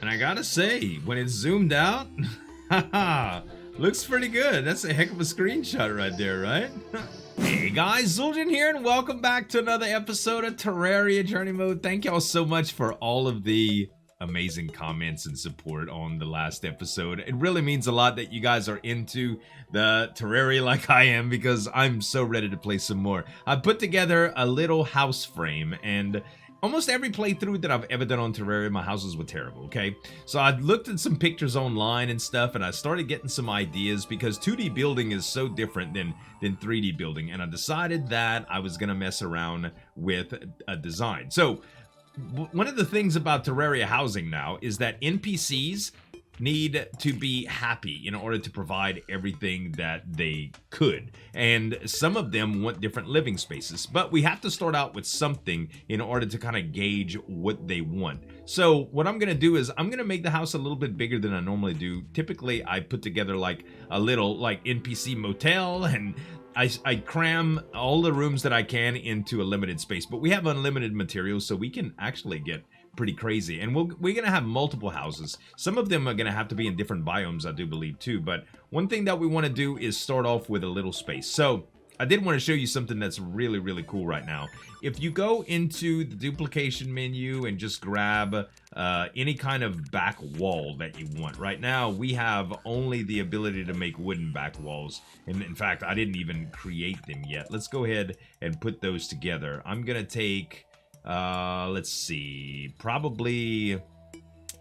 And I gotta say, when it's zoomed out, looks pretty good. That's a heck of a screenshot right there, right? Hey guys, Zueljin here, and welcome back to another episode of Terraria Journey Mode. Thank y'all so much for all of the amazing comments and support on the last episode. It really means a lot that you guys are into the Terraria like I am, because I'm so ready to play some more. I put together a little house frame, and almost every playthrough that I've ever done on Terraria, my houses were terrible, okay? So I looked at some pictures online and stuff, and I started getting some ideas, because 2D building is so different than 3D building, and I decided that I was gonna mess around with a design. So one of the things about Terraria housing now is that NPCs need to be happy in order to provide everything that they could, and some of them want different living spaces, but we have to start out with something in order to kind of gauge what they want. So what I'm gonna do is I'm gonna make the house a little bit bigger than I normally do. Typically I put together like a little like NPC motel, and I cram all the rooms that I can into a limited space, but we have unlimited materials, so we can actually get pretty crazy. And we're gonna have multiple houses. Some of them are gonna have to be in different biomes, I do believe too, but one thing that we want to do is start off with a little space. So I did want to show you something that's really cool right now. If you go into the duplication menu and just grab any kind of back wall that you want. Right now we have only the ability to make wooden back walls, and in fact I didn't even create them yet. Let's go ahead and put those together. I'm gonna take let's see, probably,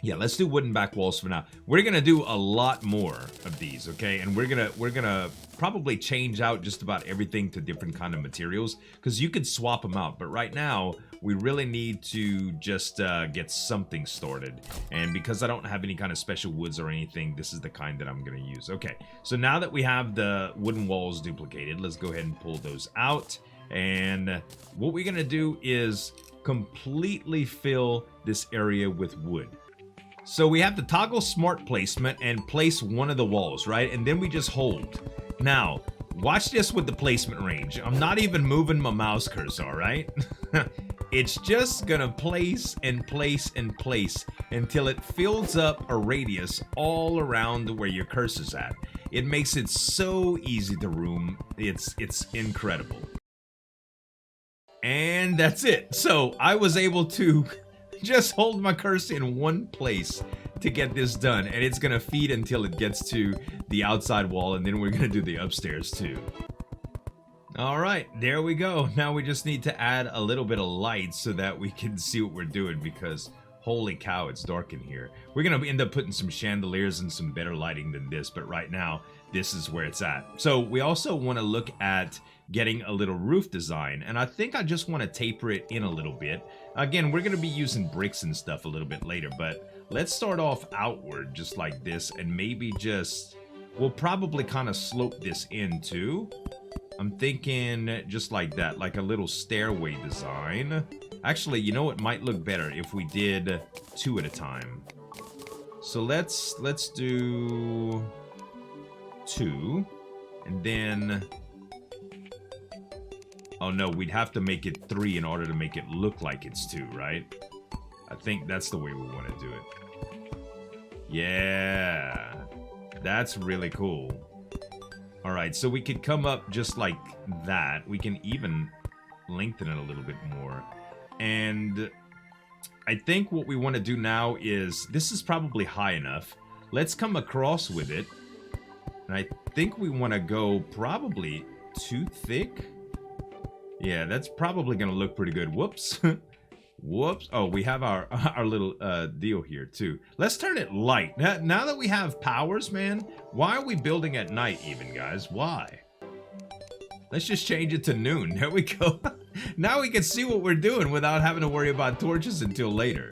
yeah, let's do wooden back walls for now. We're gonna do a lot more of these, okay? And we're gonna probably change out just about everything to different kind of materials, because you could swap them out, but right now we really need to just get something started. And because I don't have any kind of special woods or anything, this is the kind that I'm gonna use. Okay, so now that we have the wooden walls duplicated, let's go ahead and pull those out. And what we're gonna do is completely fill this area with wood. So we have to toggle smart placement and place one of the walls, right? And then we just hold. Now, watch this with the placement range. I'm not even moving my mouse cursor, all right? It's just gonna place and place and place until it fills up a radius all around where your cursor's at. It makes it so easy to room. It's incredible. And that's it. So I was able to just hold my cursor in one place to get this done, and it's gonna feed until it gets to the outside wall, and then we're gonna do the upstairs too. All right, there we go. Now we just need to add a little bit of light so that we can see what we're doing, because holy cow, it's dark in here. We're gonna end up putting some chandeliers and some better lighting than this, but right now this is where it's at. So we also want to look at getting a little roof design, and I think I just want to taper it in a little bit. Again, we're going to be using bricks and stuff a little bit later, but let's start off outward just like this, and maybe just, we'll probably kind of slope this in too. I'm thinking just like that, like a little stairway design. Actually, you know what might look better if we did two at a time. So let's do two, and then, oh no, we'd have to make it three in order to make it look like it's two, right? I think that's the way we want to do it. Yeah, that's really cool. All right, so we could come up just like that. We can even lengthen it a little bit more. And I think what we want to do now is, this is probably high enough. Let's come across with it. And I think we want to go probably too thick. Yeah, that's probably going to look pretty good. Whoops. Whoops. Oh, we have our little deal here too. Let's turn it light. Now that we have powers, man, why are we building at night even, guys? Why? Let's just change it to noon. There we go. Now we can see what we're doing without having to worry about torches until later.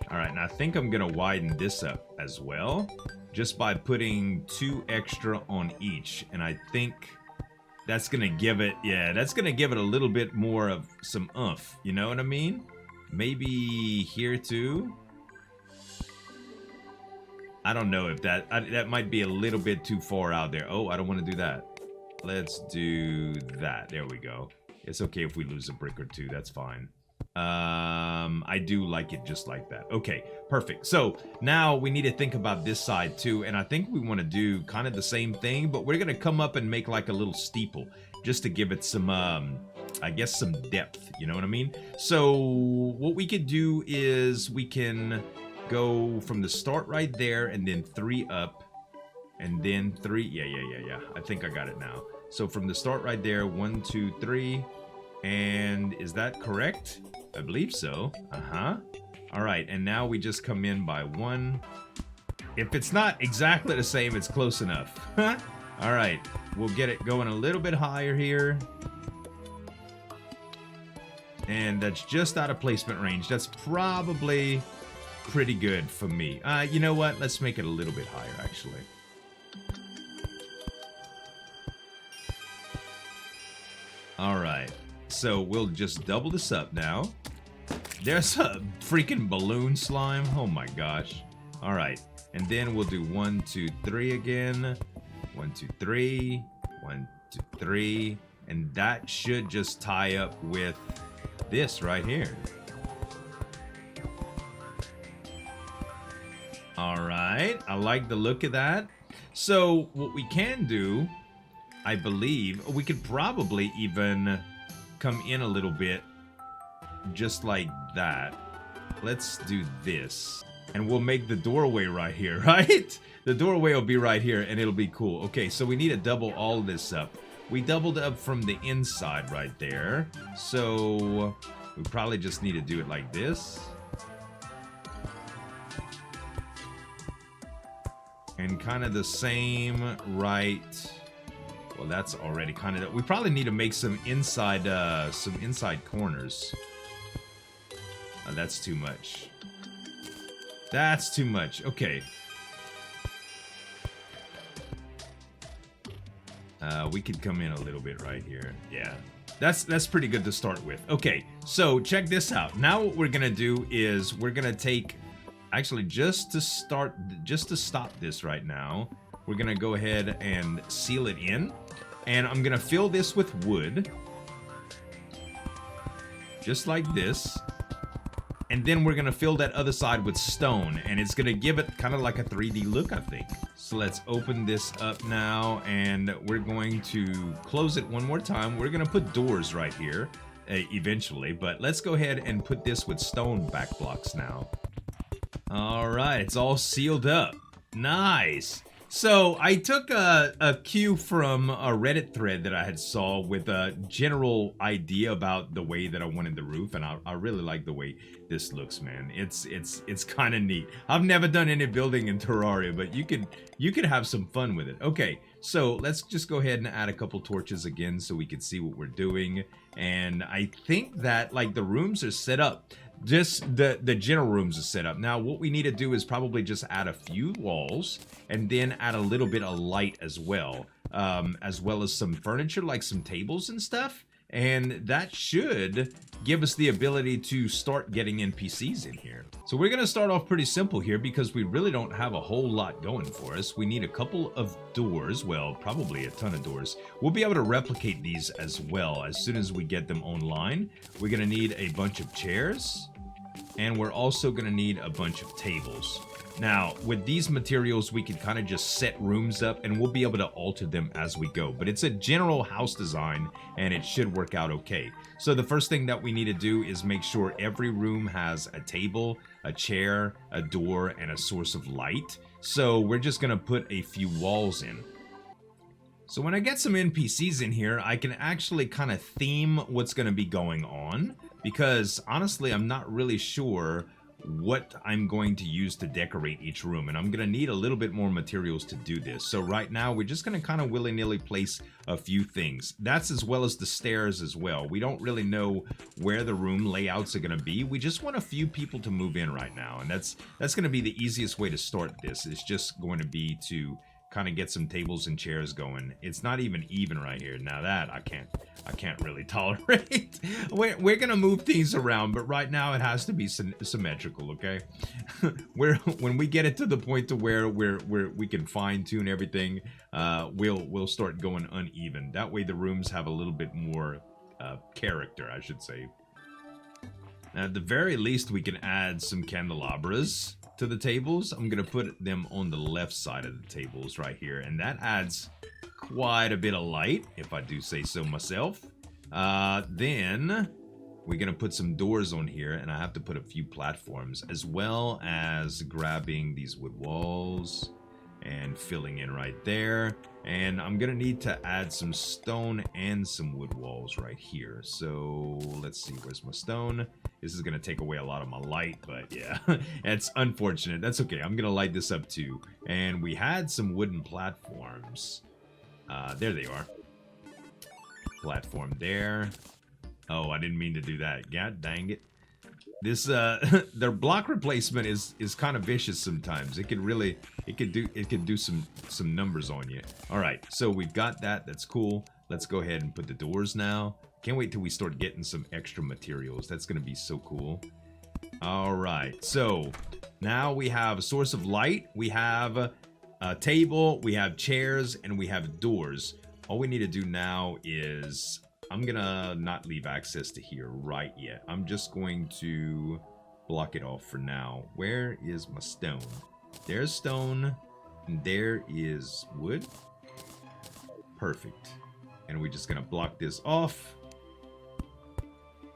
All right, and I think I'm going to widen this up as well, just by putting 2 extra on each. And I think that's going to give it, yeah, that's going to give it a little bit more of some oomph. You know what I mean? Maybe here too. I don't know if that might be a little bit too far out there. Oh, I don't want to do that. Let's do that. There we go. It's okay if we lose a brick or two. That's fine. I do like it just like that. Okay, perfect. So now we need to think about this side too, and I think we want to do kind of the same thing, but we're gonna come up and make like a little steeple just to give it some I guess some depth, you know what I mean? So what we could do is we can go from the start right there and then 3 up and then 3. Yeah. I think I got it now. So from the start right there, 1, 2, 3. And is that correct? I believe so. All right, and now we just come in by 1. If it's not exactly the same, it's close enough. All right, we'll get it going a little bit higher here. And that's just out of placement range. That's probably pretty good for me. You know what? Let's make it a little bit higher, actually. All right. So we'll just double this up now. There's a freaking balloon slime. Oh my gosh. All right. And then we'll do 1, 2, 3 again. 1, 2, 3. 1, 2, 3. And that should just tie up with this right here. All right. I like the look of that. So what we can do, I believe, we could probably even come in a little bit just like that. Let's do this and we'll make the doorway right here, right? The doorway will be right here and it'll be cool. Okay, so we need to double all this up. We doubled up from the inside right there, so we probably just need to do it like this and kind of the same right. Well, that's already kind of... We probably need to make some inside corners. Oh, that's too much. That's too much. Okay. We could come in a little bit right here. Yeah. That's pretty good to start with. Okay, so check this out. Now what we're gonna do is we're gonna take... Actually, just to stop this right now, we're gonna go ahead and seal it in. And I'm gonna fill this with wood. Just like this. And then we're gonna fill that other side with stone. And it's gonna give it kind of like a 3D look, I think. So let's open this up now. And we're going to close it one more time. We're gonna put doors right here eventually. But let's go ahead and put this with stone back blocks now. Alright, it's all sealed up. Nice. So I took a cue from a Reddit thread that I had saw with a general idea about the way that I wanted the roof, and I really like the way this looks, man. It's kind of neat. I've never done any building in Terraria, but you could have some fun with it. Okay, so let's just go ahead and add a couple torches again so we can see what we're doing. And I think that like the rooms are set up. Just the general rooms are set up. Now what we need to do is probably just add a few walls and then add a little bit of light as well as some furniture like some tables and stuff, and that should give us the ability to start getting NPCs in here. So we're gonna start off pretty simple here because we really don't have a whole lot going for us. We need a couple of doors, well, probably a ton of doors. We'll be able to replicate these as well as soon as we get them online. We're gonna need a bunch of chairs, and we're also gonna need a bunch of tables. Now, with these materials, we can kind of just set rooms up and we'll be able to alter them as we go. But it's a general house design and it should work out okay. So the first thing that we need to do is make sure every room has a table, a chair, a door, and a source of light. So we're just gonna put a few walls in. So when I get some NPCs in here, I can actually kind of theme what's gonna be going on, because honestly, I'm not really sure what I'm going to use to decorate each room, and I'm gonna need a little bit more materials to do this. So right now we're just gonna kind of willy-nilly place a few things. That's as well as the stairs as well. We don't really know where the room layouts are gonna be. We just want a few people to move in right now, and that's gonna be the easiest way to start this. It's just going to be to kind of get some tables and chairs going. It's not even right here. Now that I can't really tolerate. We're gonna move things around, but right now it has to be symmetrical, okay? When we get it to the point to where we can fine tune everything, we'll start going uneven. That way the rooms have a little bit more character, I should say. At the very least, we can add some candelabras to the tables. I'm gonna put them on the left side of the tables right here, and that adds quite a bit of light, if I do say so myself. Then we're gonna put some doors on here, and I have to put a few platforms, as well as grabbing these wood walls and filling in right there. And I'm gonna need to add some stone and some wood walls right here. So let's see, where's my stone? This is gonna take away a lot of my light, but yeah, it's unfortunate. That's okay, I'm gonna light this up too. And we had some wooden platforms. There they are. Platform there. Oh, I didn't mean to do that. God dang it. This their block replacement is kind of vicious sometimes. It could do some numbers on you. All right, so we've got that. That's cool. Let's go ahead and put the doors now. Can't wait till we start getting some extra materials. That's gonna be so cool. All right, so now we have a source of light. We have a table. We have chairs, and we have doors. All we need to do now is, I'm gonna not leave access to here right yet. I'm just going to block it off for now. Where is my stone? There's stone, and there is wood. Perfect. And we're just gonna block this off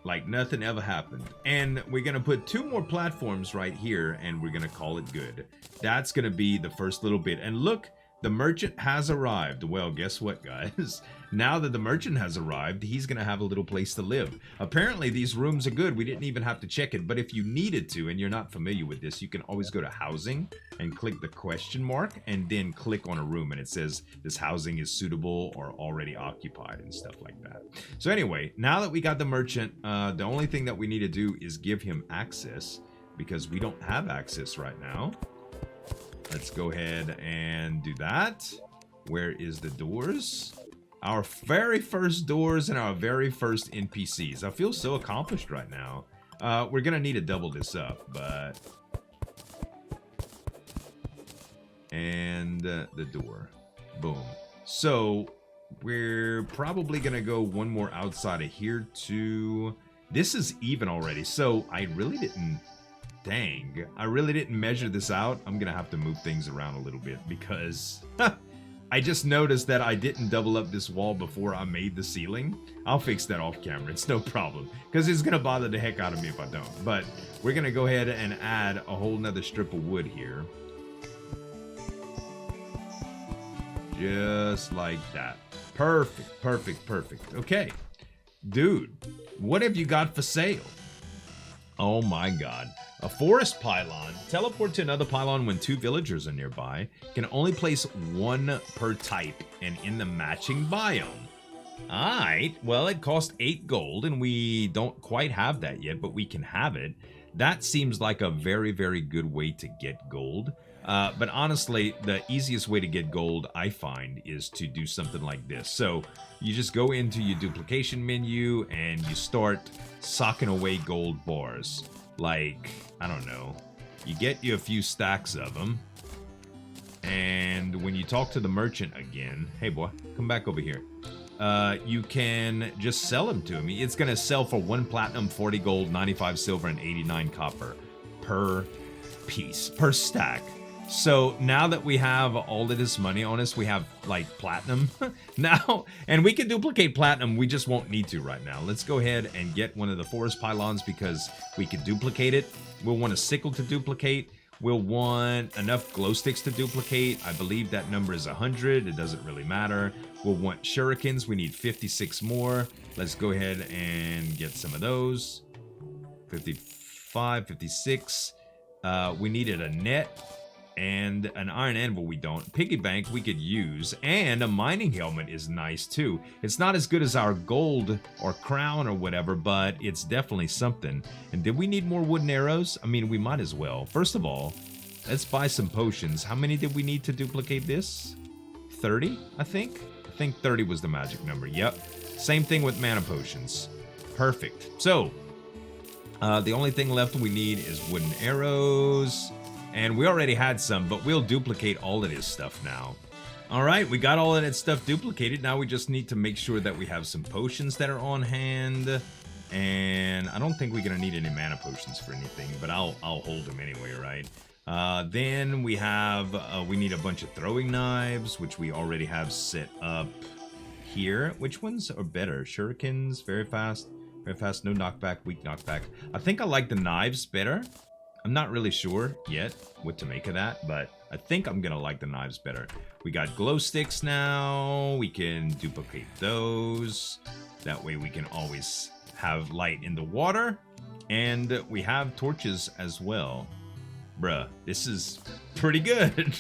like nothing ever happened. And we're gonna put 2 more platforms right here, and we're gonna call it good. That's gonna be the first little bit. And look, the merchant has arrived. Well, guess what, guys? Now that the merchant has arrived, he's gonna have a little place to live. Apparently, these rooms are good. We didn't even have to check it, but if you needed to, and you're not familiar with this, you can always go to housing and click the question mark, and then click on a room, and it says this housing is suitable or already occupied and stuff like that. So anyway, now that we got the merchant, the only thing that we need to do is give him access, because we don't have access right now. Let's go ahead and do that. Where is the doors? Our very first doors and our very first NPCs. I feel so accomplished right now. We're gonna need to double this up, but... And the door. Boom. So, we're probably gonna go one more outside of here too. This is even already, so I really didn't... Dang, I really didn't measure this out. I'm gonna have to move things around a little bit because I just noticed that I didn't double up this wall before I made the ceiling. I'll fix that off camera, it's no problem, because it's gonna bother the heck out of me if I don't. But we're gonna go ahead and add a whole nother strip of wood here. Just like that. Perfect, perfect, perfect. Okay, dude, what have you got for sale? Oh my god. A forest pylon. Teleport to another pylon when 2 villagers are nearby. Can only place 1 per type and in the matching biome. Alright, well it cost 8 gold and we don't quite have that yet, but we can have it. That seems like a very, very good way to get gold. But honestly, the easiest way to get gold, I find, is to do something like this. So you just go into your duplication menu and you start socking away gold bars. Like, I don't know, you get you a few stacks of them, and when you talk to the merchant again, hey boy, come back over here, you can just sell them to him. It's gonna sell for 1 platinum, 40 gold, 95 silver, and 89 copper per piece, per stack. So now that we have all of this money on us, we have like platinum now, and we can duplicate platinum. We just won't need to right now. Let's go ahead and get one of the forest pylons because we can duplicate it. We'll want a sickle to duplicate. We'll want enough glow sticks to duplicate. I believe that number is 100. It doesn't really matter. We'll want shurikens. We need 56 more. Let's go ahead and get some of those. 55, 56. We needed a net. And an iron anvil we don't. Piggy bank we could use, and a mining helmet is nice too. It's not as good as our gold or crown or whatever, but it's definitely something. And did we need more wooden arrows? I mean, we might as well. First of all, let's buy some potions. How many did we need to duplicate this? 30, I think? I think 30 was the magic number. Yep. Same thing with mana potions. Perfect. So, the only thing left we need is wooden arrows. And we already had some, but we'll duplicate all of this stuff now. Alright, we got all of that stuff duplicated. Now we just need to make sure that we have some potions that are on hand. And I don't think we're gonna need any mana potions for anything, but I'll hold them anyway, right? Then we have we need a bunch of throwing knives, which we already have set up here. Which ones are better? Shurikens, very fast, no knockback, weak knockback. I think I like the knives better. I'm not really sure yet what to make of that, but I think I'm gonna like the knives better. We got glow sticks now. We can duplicate those. That way we can always have light in the water. And we have torches as well. Bruh, this is pretty good.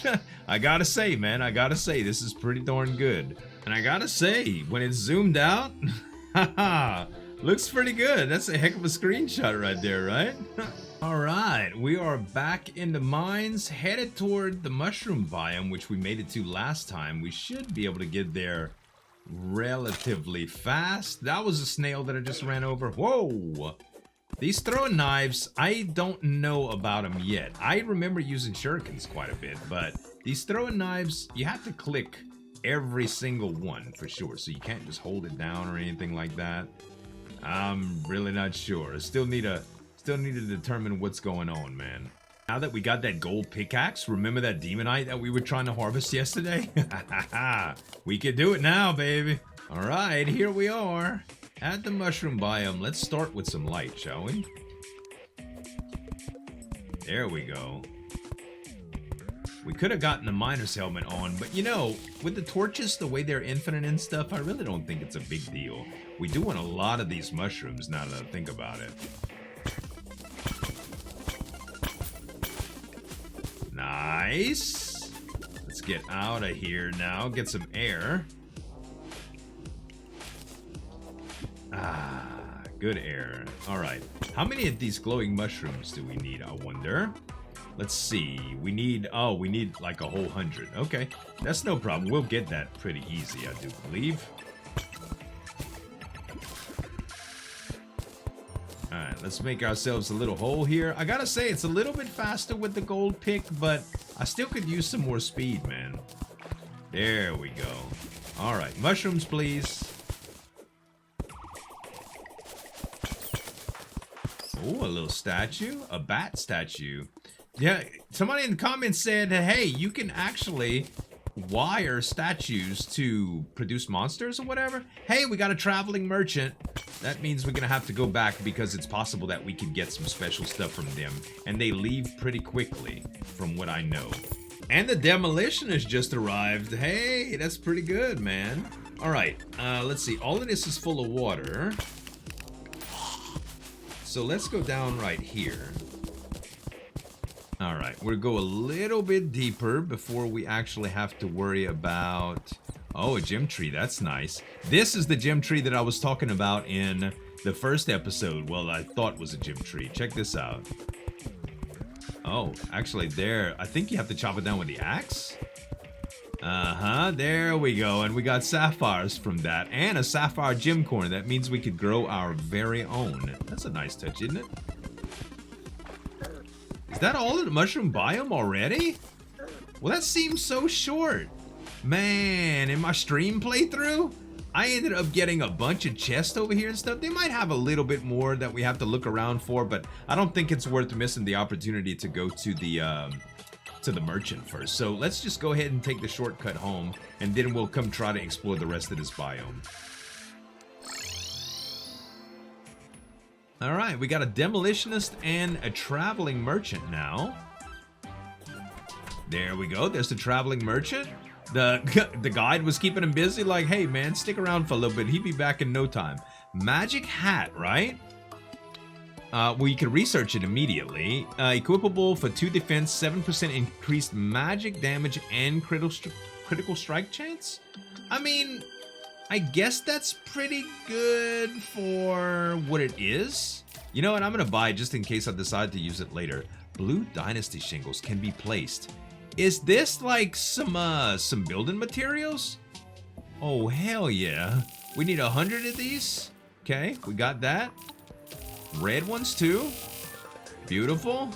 I gotta say, man, I gotta say, this is pretty darn good. And I gotta say, when it's zoomed out, haha, looks pretty good. That's a heck of a screenshot right there, right? Alright, we are back in the mines, headed toward the mushroom biome, which we made it to last time. We should be able to get there relatively fast. That was a snail that I just ran over. Whoa! These throwing knives, I don't know about them yet. I remember using shurikens quite a bit, but these throwing knives, you have to click every single one for sure, so you can't just hold it down or anything like that. I'm really not sure. I still need to determine what's going on, man. Now that we got that gold pickaxe, remember that demonite that we were trying to harvest yesterday? We can do it now, baby. All right, here we are at the mushroom biome. Let's start with some light, shall we? There we go. We could have gotten the miner's helmet on, but you know, with the torches, the way they're infinite and stuff, I really don't think it's a big deal. We do want a lot of these mushrooms now that I think about it. Nice. Let's get out of here now. Get some air. Ah, good air. All right. How many of these glowing mushrooms do we need, I wonder? Let's see. We need like a whole 100. Okay. That's no problem. We'll get that pretty easy, I do believe. Alright, let's make ourselves a little hole here. I gotta say, it's a little bit faster with the gold pick, but I still could use some more speed, man. There we go. Alright, mushrooms, please. Oh, a little statue. A bat statue. Yeah, somebody in the comments said, hey, you can actually wire statues to produce monsters or whatever. Hey, we got a traveling merchant. That means we're gonna have to go back because it's possible that we can get some special stuff from them. And they leave pretty quickly, from what I know. And the demolitionist just arrived. Hey, that's pretty good, man. Alright, let's see. All of this is full of water. So let's go down right here. Alright, we'll go a little bit deeper before we actually have to worry about... Oh, a gem tree, that's nice. This is the gem tree that I was talking about in the first episode. Well, I thought was a gem tree. Check this out. Oh, actually there, I think you have to chop it down with the axe. There we go. And we got sapphires from that. And a sapphire gem corn. That means we could grow our very own. That's a nice touch, isn't it? Is that all in the mushroom biome already? Well, that seems so short. Man, in my stream playthrough, I ended up getting a bunch of chests over here and stuff. They might have a little bit more that we have to look around for, but I don't think it's worth missing the opportunity to go to the merchant first. So let's just go ahead and take the shortcut home, and then we'll come try to explore the rest of this biome. All right, we got a demolitionist and a traveling merchant now. There we go. There's the traveling merchant. The guide was keeping him busy, like, hey man, stick around for a little bit. He'd be back in no time. Magic hat, right? Well, you can research it immediately. Equipable for 2 defense, 7% increased magic damage, and critical strike chance? I mean, I guess that's pretty good for what it is. You know what? I'm gonna buy it just in case I decide to use it later. Blue Dynasty shingles can be placed. Is this like some building materials? Oh, hell yeah. We need 100 of these. Okay, we got that. Red ones too. Beautiful.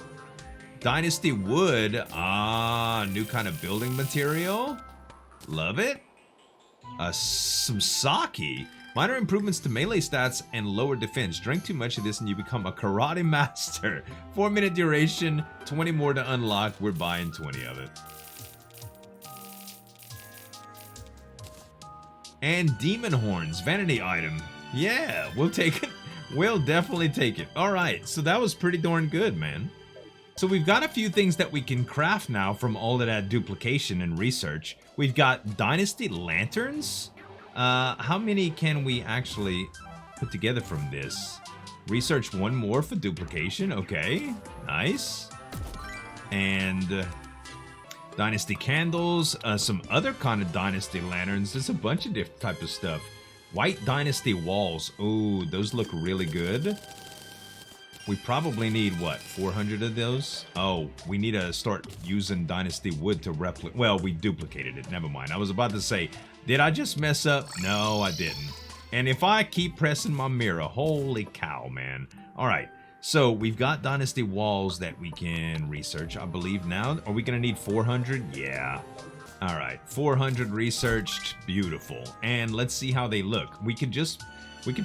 Dynasty wood. Ah, new kind of building material. Love it. Some sake. Minor improvements to melee stats and lower defense. Drink too much of this and you become a karate master. 4-minute duration, 20 more to unlock. We're buying 20 of it. And demon horns, vanity item. Yeah, we'll take it. We'll definitely take it. All right, so that was pretty darn good, man. So we've got a few things that we can craft now from all of that duplication and research. We've got dynasty lanterns. How many can we actually put together from this? Research one more for duplication. Okay, nice. And dynasty candles, some other kind of dynasty lanterns. There's a bunch of different type of stuff. White dynasty walls. Ooh, those look really good. We probably need, what, 400 of those? Oh, we need to start using dynasty wood to replicate. Well, we duplicated it. Never mind. I was about to say, did I just mess up? No, I didn't. And if I keep pressing my mirror, holy cow, man. All right. So we've got dynasty walls that we can research, I believe now. Are we going to need 400? Yeah. All right. 400 researched. Beautiful. And let's see how they look. We could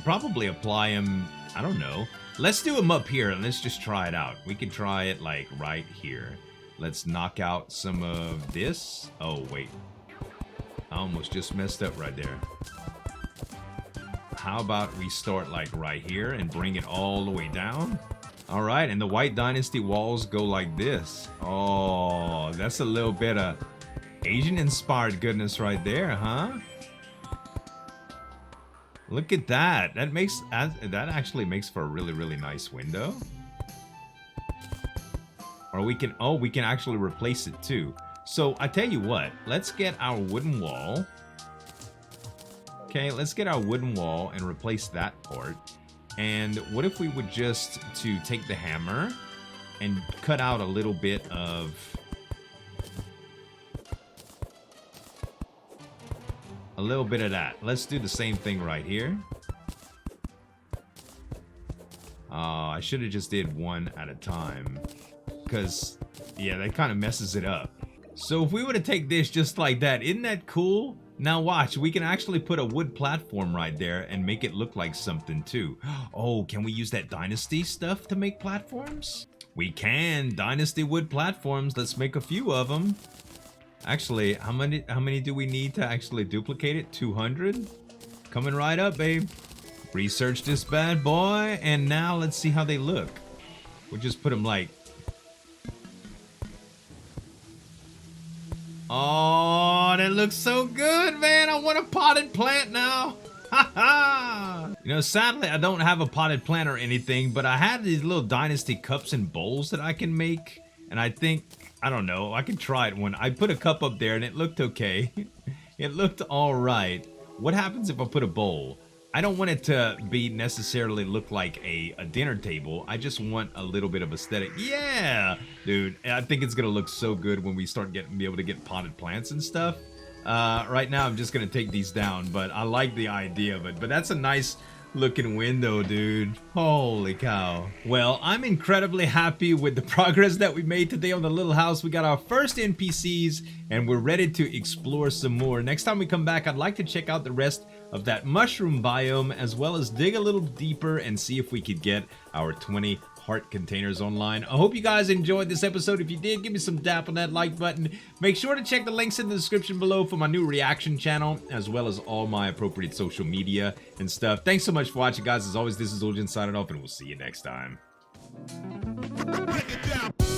probably apply them. I don't know. Let's do them up here and let's just try it out. We could try it like right here. Let's knock out some of this. Oh, wait. I almost just messed up right there. How about we start like right here and bring it all the way down? All right, and the white dynasty walls go like this. Oh, that's a little bit of Asian-inspired goodness right there, huh? Look at that. That actually makes for a really, really nice window. Or we can actually replace it too. So I tell you what, let's get our wooden wall. Okay, let's get our wooden wall and replace that part. And what if we would just take the hammer and cut out a little bit of that. Let's do the same thing right here. I should have just did one at a time, because yeah, that kind of messes it up. So if we were to take this just like that, isn't that cool? Now watch, we can actually put a wood platform right there and make it look like something too. Oh, can we use that dynasty stuff to make platforms? We can. Dynasty wood platforms. Let's make a few of them. Actually, how many do we need to actually duplicate it? 200? Coming right up, babe. Research this bad boy, and now let's see how they look. We'll just put them like... Oh, that looks so good, man. I want a potted plant now. You know, sadly, I don't have a potted plant or anything, but I had these little dynasty cups and bowls that I can make. And I think, I don't know, I can try it when I put a cup up there and it looked okay. It looked all right. What happens if I put a bowl? I don't want it to be necessarily look like a dinner table. I just want a little bit of aesthetic. Yeah, dude, I think it's gonna look so good when we start be able to get potted plants and stuff. Right now, I'm just gonna take these down, but I like the idea of it. But that's a nice looking window, dude. Holy cow. Well, I'm incredibly happy with the progress that we made today on the little house. We got our first NPCs and we're ready to explore some more. Next time we come back, I'd like to check out the rest of that mushroom biome, as well as dig a little deeper and see if we could get our 20 heart containers online. I hope you guys enjoyed this episode. If you did, give me some dap on that like button. Make sure to check the links in the description below for my new reaction channel, as well as all my appropriate social media and stuff. Thanks so much for watching, guys. As always, this is Zueljin signing off, and we'll see you next time. Break it down.